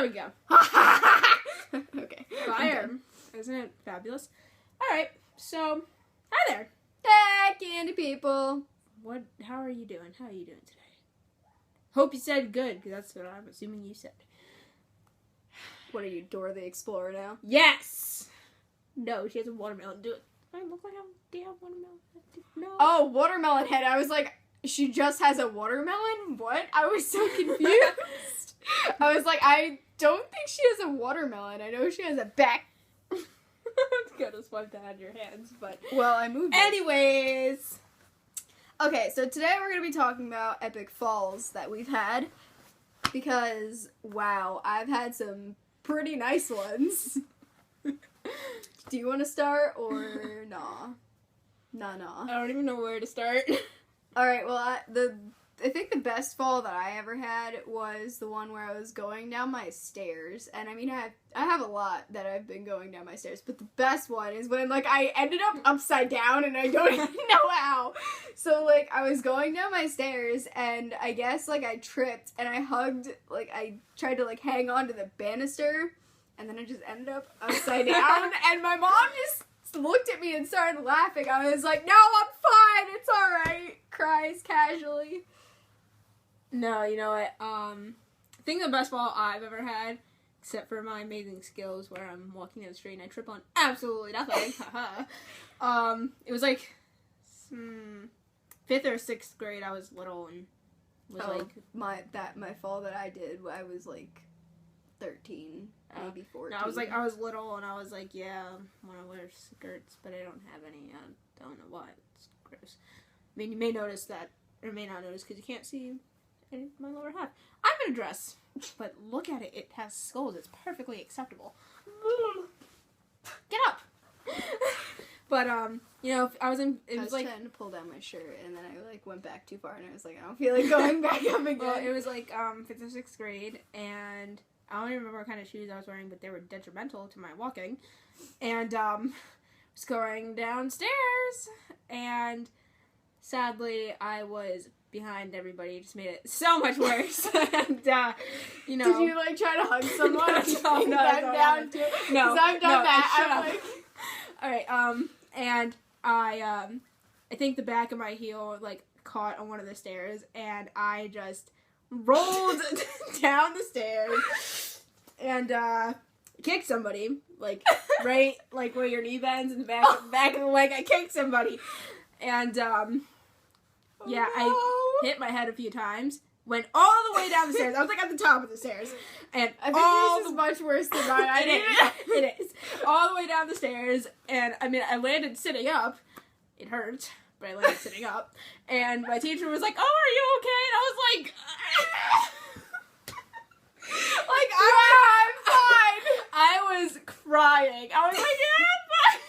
we go. Okay. Fire. Isn't it fabulous? Alright, so, hi there. Hey, candy people. How are you doing? How are you doing today? Hope you said good, because that's what I'm assuming you said. What are you, Dora the Explorer now? Yes! No, she has a watermelon. Do it. I look like a damn watermelon. No. Oh, watermelon head. I was like, she just has a watermelon? What? I was so confused. I was like, I don't think she has a watermelon. I know she has a back. I'm gonna swipe that out of your hands, but... Well, I moved it. Anyways... Okay, so today we're going to be talking about epic falls that we've had. Because, wow, I've had some pretty nice ones. Do you want to start, or nah? Nah. I don't even know where to start. Alright, well, I think the best fall that I ever had was the one where I was going down my stairs. And I mean, I have a lot that I've been going down my stairs, but the best one is when, like, I ended up upside down and I don't even know how. So, like, I was going down my stairs and I guess, like, I tripped and I I tried to, like, hang on to the banister and then I just ended up upside down and my mom just looked at me and started laughing. I was like, no, I'm fine, it's alright. Cries casually. No, you know what? I think the best fall I've ever had, except for my amazing skills where I'm walking down the street and I trip on absolutely nothing. It was like 5th or 6th grade. I was little and was my fall that I did. I was like 13, maybe 14. No, I was little and I was like, yeah, I want to wear skirts, but I don't have any. I don't know why. It's gross. I mean, you may notice that, or may not notice because you can't see my lower half. I'm in a dress, but look at it. It has skulls. It's perfectly acceptable. Get up. But you know, I was like trying to pull down my shirt, and then I like went back too far, and I was like, I don't feel like going back up again. Well, it was like 5th or 6th grade, and I don't even remember what kind of shoes I was wearing, but they were detrimental to my walking. And was going downstairs, and sadly, I was behind everybody. It just made it so much worse. And, you know. Did you, like, try to hug someone? No, I'm down too. No. Because I've done that. I'm like... Alright, and I think the back of my heel, like, caught on one of the stairs, and I just rolled down the stairs and, kicked somebody, like, right, like, where your knee bends in the back of the leg. I kicked somebody. And, yeah, I hit my head a few times, went all the way down the stairs. I was, like, at the top of the stairs. And I think this is much worse than mine. It is. All the way down the stairs. And, I mean, I landed sitting up. It hurt, but I landed sitting up. And my teacher was like, oh, are you okay? And I was like... like, I'm fine. I was crying. I was like, yeah, I'm fine.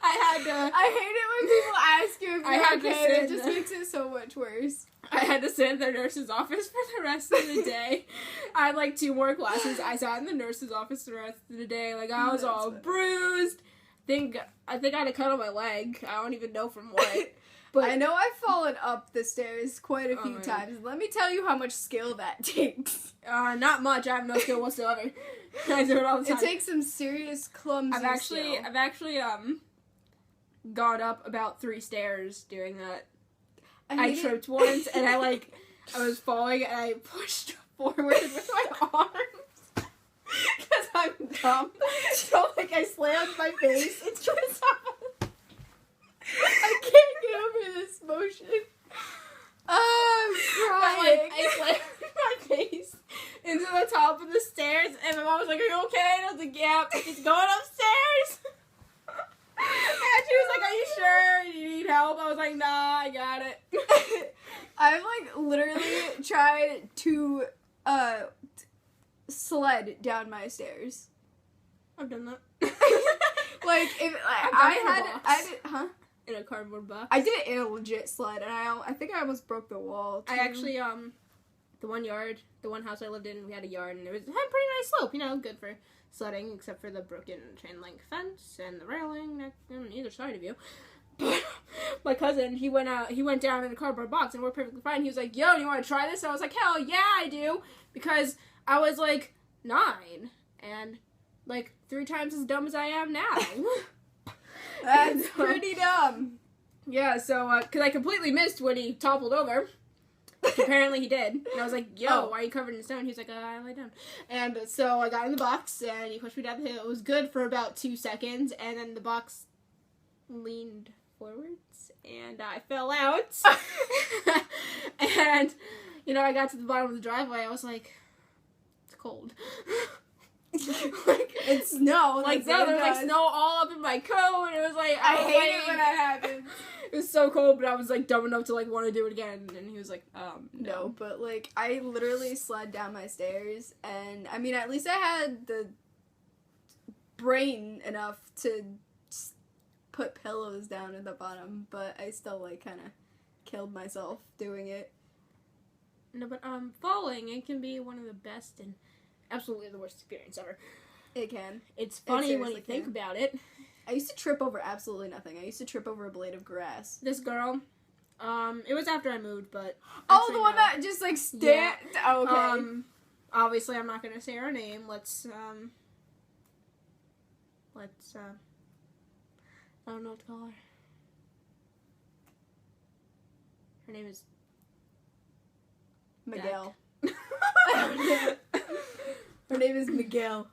I hate it when people ask you if you're okay. It just makes it so much worse. I had to sit in the nurse's office for the rest of the day. I had like 2 more classes. I sat in the nurse's office the rest of the day. Like I was all bruised. I think I had a cut on my leg. I don't even know from what. But I know I've fallen up the stairs quite a few times. Let me tell you how much skill that takes. Not much. I have no skill whatsoever. I do it all the time. It takes some serious clumsy skill. I've actually gone up about 3 stairs doing that. I tripped once and I was falling and I pushed forward with my arms because I'm dumb. So like I slammed my face into the I can't get over this motion. Oh, I'm crying. I slammed my face into the top of the stairs and my mom was like, are you okay? And I was like, yeah, it's going upstairs. And she was like, are you sure? You need help? I was like, nah, I got it. I've, like, literally tried to, sled down my stairs. I've done that. Like, if, like, in a cardboard box. I did it in a legit sled, and I think I almost broke the wall, too. I actually, the one house I lived in, we had a yard, and it had a pretty nice slope, you know, good for sledding, except for the broken chain link fence and the railing on either side of you. But my cousin, he went down in a cardboard box, and we're perfectly fine. He was like, yo, do you want to try this? And I was like, hell yeah, I do. Because I was, like, 9. And, like, 3 times as dumb as I am now. That's pretty dumb. Yeah, so, because I completely missed when he toppled over. Apparently he did. And I was like, yo, why are you covered in stone? He's like, I lay down. And so I got in the box, and he pushed me down the hill. It was good for about 2 seconds, and then the box leaned forwards, and I fell out. And, I got to the bottom of the driveway. I was like, it's cold. Like, it's snow. Like, no, there was, like, snow all up in my coat, and it was like, I hate it when that happens. It was so cold, but I was, like, dumb enough to, like, want to do it again, and he was like, no. But, like, I literally slid down my stairs, and, I mean, at least I had the brain enough to put pillows down at the bottom, but I still, like, kind of killed myself doing it. No, but, falling, it can be one of the best and absolutely the worst experience ever. It can. It's funny when you think about it. I used to trip over absolutely nothing. I used to trip over a blade of grass. This girl, it was after I moved, but... Oh, the one that just, like, Yeah. Oh, okay. Obviously, I'm not gonna say her name. Let's, I don't know what to call her. Her name is... Miguel. Her name is Miguel.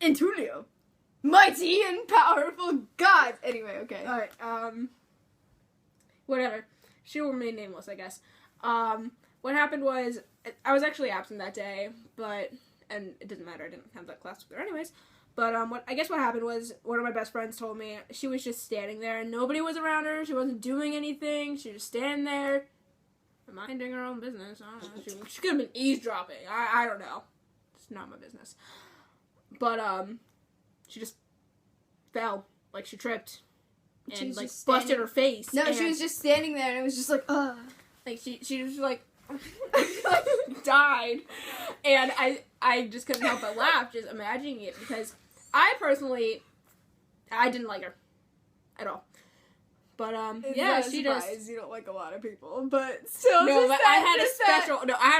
And Tulio. Mighty and powerful gods! Anyway, okay. Alright, whatever. She will remain nameless, I guess. What happened was, I was actually absent that day, and it doesn't matter, I didn't have that class with her anyways, but, what happened was, one of my best friends told me, she was just standing there, and nobody was around her, she wasn't doing anything, she was just standing there, minding her own business. I don't know. She could have been eavesdropping. I don't know. It's not my business. But, she just fell. Like, she tripped. And, like, busted her face. No, she was just standing there, and it was just like, ugh. Like, she was, like, like, died. And I just couldn't help but laugh just imagining it, because I didn't like her. At all. But, yeah, she just... You don't like a lot of people, but still. No, but I had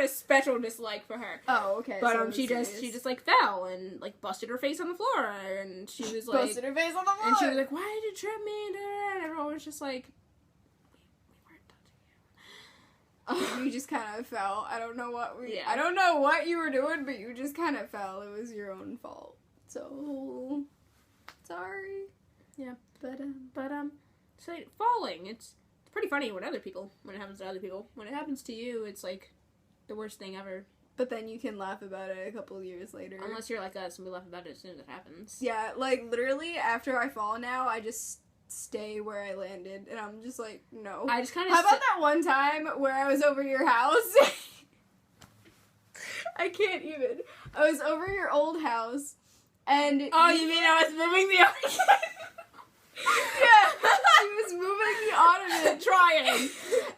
a special dislike for her. Oh, okay. But, she just, like, fell and, like, busted her face on the floor, and she was, like... Busted her face on the floor! And she was like, why did you trip me? And everyone was just like, we weren't touching you. You just kind of fell. I don't know what Yeah. I don't know what you were doing, but you just kind of fell. It was your own fault. So... Sorry. Yeah. But, So falling, it's pretty funny when it happens to other people. When it happens to you, it's like the worst thing ever. But then you can laugh about it a couple of years later. Unless you're like us and we laugh about it as soon as it happens. Yeah, like literally after I fall now, I just stay where I landed, and I'm just like, no. I just kind of. How about that one time where I was over your house? I can't even. I was over your old house, and oh, you mean I was moving the ottoman? Yeah, she was moving the ottoman, trying,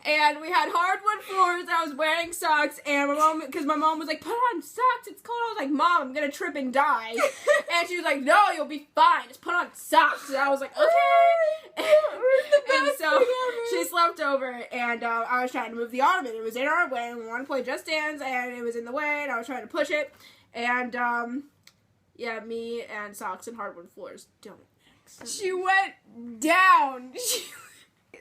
and we had hardwood floors. I was wearing socks, and because my mom was like, "Put on socks, it's cold." I was like, "Mom, I'm gonna trip and die," and she was like, "No, you'll be fine. Just put on socks." And I was like, "Okay." And so she slept over, and I was trying to move the ottoman. It was in our way, and we wanted to play Just Dance, and it was in the way, and I was trying to push it, and yeah, me and socks and hardwood floors don't. She went down.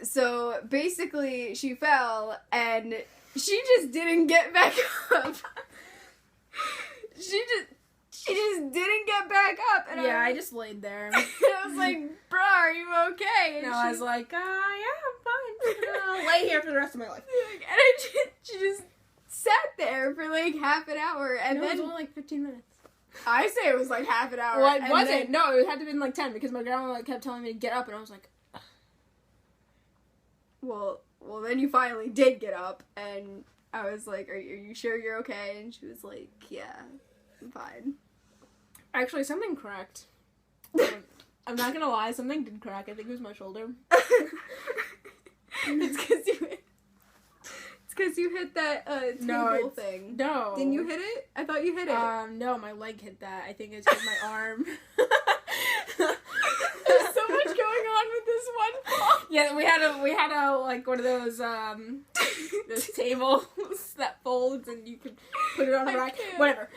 So basically, she fell and she just didn't get back up. She just didn't get back up. And yeah, I just laid there. I was like, "Bro, are you okay?" And no, I was like, "Yeah, I'm fine. I'll lay here for the rest of my life." And she just sat there for like half an hour, and no, then it was only like 15 minutes. I say it was like half an hour. Well, it wasn't. No, it had to have been like 10 because my grandma like kept telling me to get up, and I was like, ugh. Well, then you finally did get up, and I was like, are you sure you're okay? And she was like, yeah, I'm fine. Actually, something cracked. I'm not gonna lie, something did crack. I think it was my shoulder. It's because you hit that table thing. No. Didn't you hit it? I thought you hit it. No, my leg hit that. I think it's with my arm. There's so much going on with this one fall. Yeah, we had a like one of those those tables that folds and you could put it on the rack. Whatever.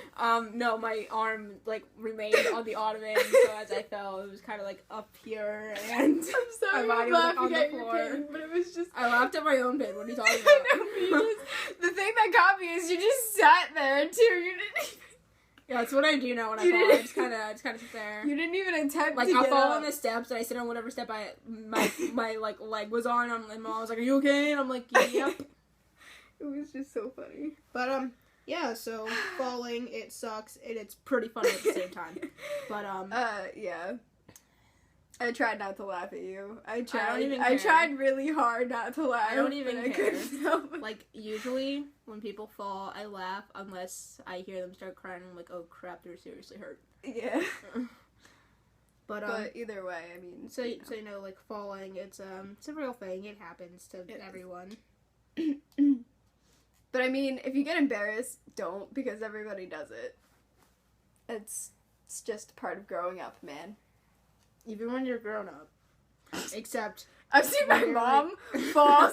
No, my arm like remained on the ottoman, so as I fell, it was kind of like up here, and I'm sorry, my body I'm was like, laughing on the at your floor. pain, but it was just. I laughed at my own pain. What are you talking about? I know, but you just, the thing that got me is you just sat there too. You didn't. Yeah, that's what I do now when I You fall. I didn't- just kind of sit there. You didn't even attempt Like to I'll get fall up. on the steps and I sit on whatever step my like leg was on. And mom was like, "Are you okay?" And I'm like, "Yep." It was just so funny. But yeah. So falling, it sucks, and it's pretty funny at the same time. But Yeah. I tried not to laugh at you. I don't even I care. tried really hard not to laugh. I don't even but I care. couldn't help it. like usually when people fall, I laugh unless I hear them start crying. I'm like, "Oh crap, they're seriously hurt." Yeah. But either way, I mean. so you know, like falling, it's a real thing. It happens to everyone. But I mean, if you get embarrassed, don't, because everybody does it. It's just part of growing up, man. Even when you're grown up. Except I've seen my When you're mom fall.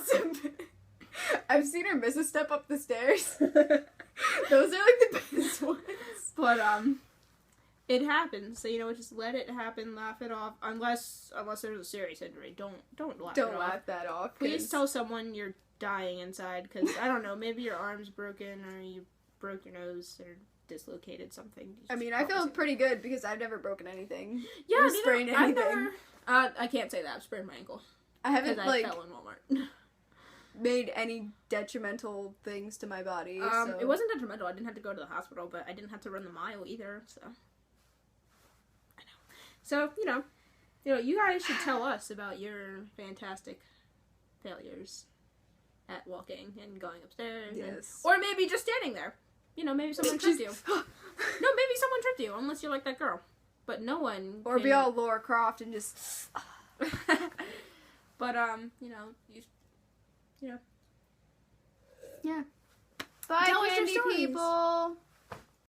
I've seen her miss a step up the stairs. Those are like the best ones. But it happens. So you know, just let it happen, laugh it off. Unless there's a serious injury, don't laugh it Don't off. laugh that off. Please 'cause- tell someone you're dying inside, because I don't know, maybe your arm's broken or you broke your nose or dislocated something. I mean, I feel pretty good because I've never broken anything. Yeah, or sprained I've anything. never. I can't say that. I've sprained my ankle I haven't because like I fell in Walmart. made any detrimental things to my body. So. It wasn't detrimental. I didn't have to go to the hospital, but I didn't have to run the mile either. So I know. So you know, you guys should tell us about your fantastic failures at walking and going upstairs. Yes. Or maybe just standing there. You know, maybe someone tripped you. No, maybe someone tripped you, unless you're like that girl. But no one. Or be all Laura Croft and just. But you know. Yeah. Bye, Tell us your candy stories. people.